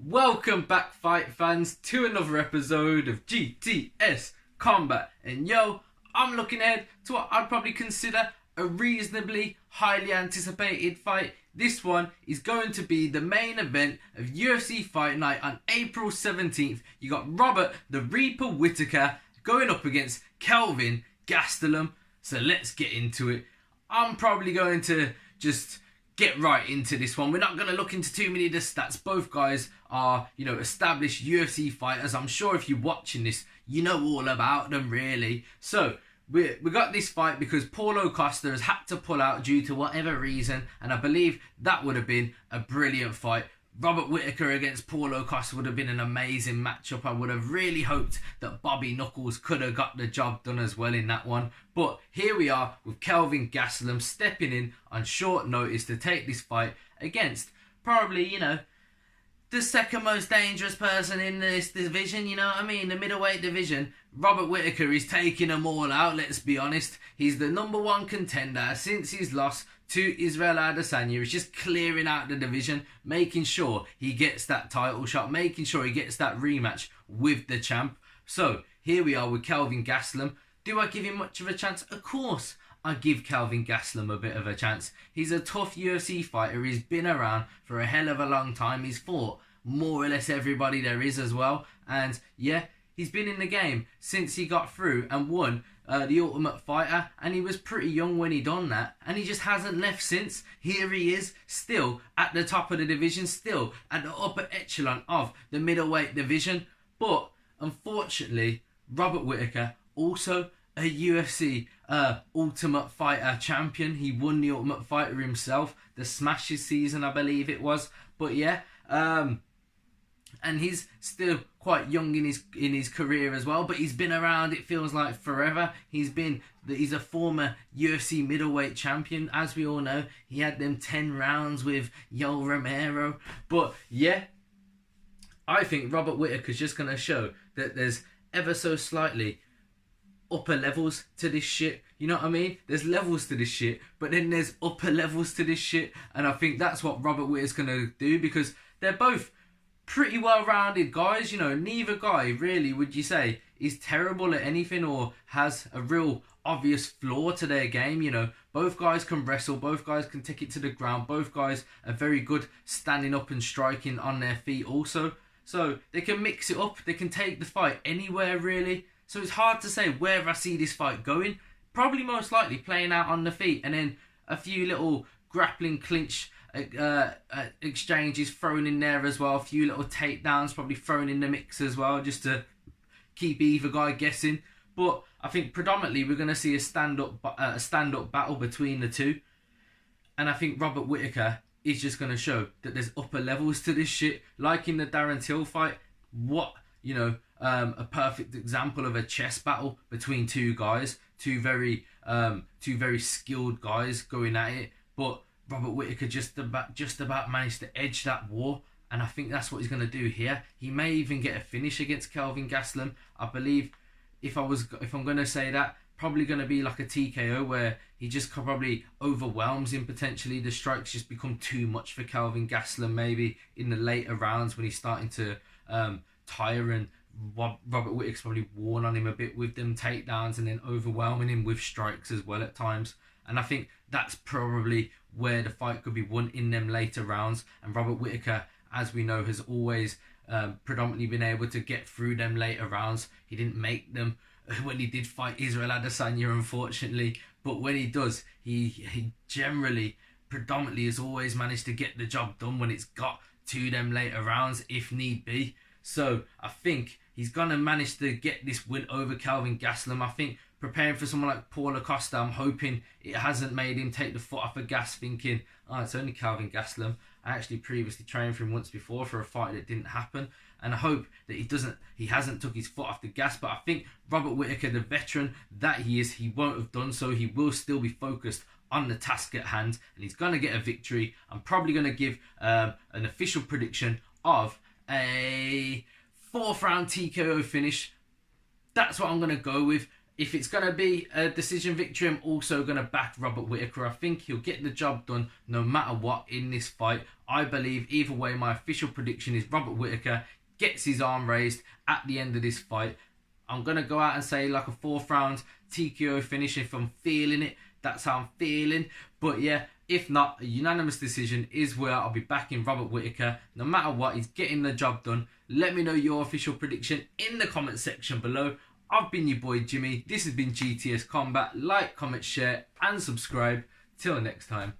Welcome back, fight fans, to another episode of GTS Combat. And I'm looking ahead to what I'd probably consider a reasonably highly anticipated fight. This one is going to be the main event of UFC Fight Night on April 17th. You got Robert The Reaper Whittaker going up against Kelvin Gastelum. So let's get into it. I'm probably going to just get right into this one. We're not going to look into too many of the stats. Both guys are, established UFC fighters. I'm sure if you're watching this, you know all about them, really. So we got this fight because Paulo Costa has had to pull out due to whatever reason, and I believe that would have been a brilliant fight. Robert Whittaker against Paulo Costa would have been an amazing matchup. I would have really hoped that Bobby Knuckles could have got the job done as well in that one. But here we are with Kelvin Gastelum stepping in on short notice to take this fight against probably, the second most dangerous person in this division, the middleweight division. Robert Whittaker is taking them all out, let's be honest. He's the number one contender since his loss to Israel Adesanya. He's just clearing out the division, making sure he gets that title shot, making sure he gets that rematch with the champ. So here we are with Kelvin Gastelum. Do I give him much of a chance? Of course I give Kelvin Gastelum a bit of a chance. He's a tough UFC fighter. He's been around for a hell of a long time. He's fought more or less everybody there is as well. And yeah, he's been in the game since he got through and won the Ultimate Fighter, and he was pretty young when he done that, and he just hasn't left since. Here he is, still at the top of the division, still at the upper echelon of the middleweight division. But unfortunately, Robert Whittaker, also a UFC Ultimate Fighter champion. He won the Ultimate Fighter himself, the Smashes season I believe it was. But yeah, and he's still quite young in his career as well, but he's been around, it feels like, forever. He's a former UFC middleweight champion, as we all know. He had them 10 rounds with Yoel Romero. But yeah, I think Robert Whittaker's just going to show that there's ever so slightly upper levels to this shit. You know what I mean? There's levels to this shit, but then there's upper levels to this shit. And I think that's what Robert Whittaker's going to do, because they're both pretty well-rounded guys. Neither guy really, would you say, is terrible at anything or has a real obvious flaw to their game. Both guys can wrestle, both guys can take it to the ground, both guys are very good standing up and striking on their feet also. So they can mix it up, they can take the fight anywhere really. So it's hard to say where I see this fight going. Probably most likely playing out on the feet, and then a few little grappling clinch exchanges thrown in there as well. A few little takedowns probably thrown in the mix as well, just to keep either guy guessing. But I think predominantly we're going to see a stand-up battle between the two. And I think Robert Whittaker is just going to show that there's upper levels to this shit. Like in the Darren Till fight, a perfect example of a chess battle between two guys, two very skilled guys going at it. But Robert Whittaker just about managed to edge that war, and I think that's what he's going to do here. He may even get a finish against Kelvin Gastelum. I believe, if I'm going to say that, probably going to be like a TKO where he just probably overwhelms him potentially. The strikes just become too much for Kelvin Gastelum maybe in the later rounds when he's starting to tire, and Robert Whittaker's probably worn on him a bit with them takedowns and then overwhelming him with strikes as well at times. And I think that's probably where the fight could be won, in them later rounds. And Robert Whittaker, as we know, has always predominantly been able to get through them later rounds. He didn't make them when he did fight Israel Adesanya, unfortunately. But when he does, he generally, predominantly, has always managed to get the job done when it's got to them later rounds, if need be. So I think he's going to manage to get this win over Kelvin Gastelum. I think preparing for someone like Paulo Costa, I'm hoping it hasn't made him take the foot off the gas, thinking, it's only Kelvin Gastelum. I actually previously trained for him once before for a fight that didn't happen, and I hope that he hasn't took his foot off the gas. But I think Robert Whittaker, the veteran that he is, he won't have done so. He will still be focused on the task at hand, and he's going to get a victory. I'm probably going to give an official prediction of a 4th round TKO finish. That's what I'm going to go with. If it's going to be a decision victory, I'm also going to back Robert Whittaker. I think he'll get the job done no matter what in this fight. I believe either way, my official prediction is Robert Whittaker gets his arm raised at the end of this fight. I'm going to go out and say like a 4th round TKO finish if I'm feeling it. That's how I'm feeling. But yeah, if not, a unanimous decision is where I'll be backing Robert Whittaker. No matter what, he's getting the job done. Let me know your official prediction in the comment section below. I've been your boy Jimmy. This has been GTS Combat. Like, comment, share and subscribe. Till next time.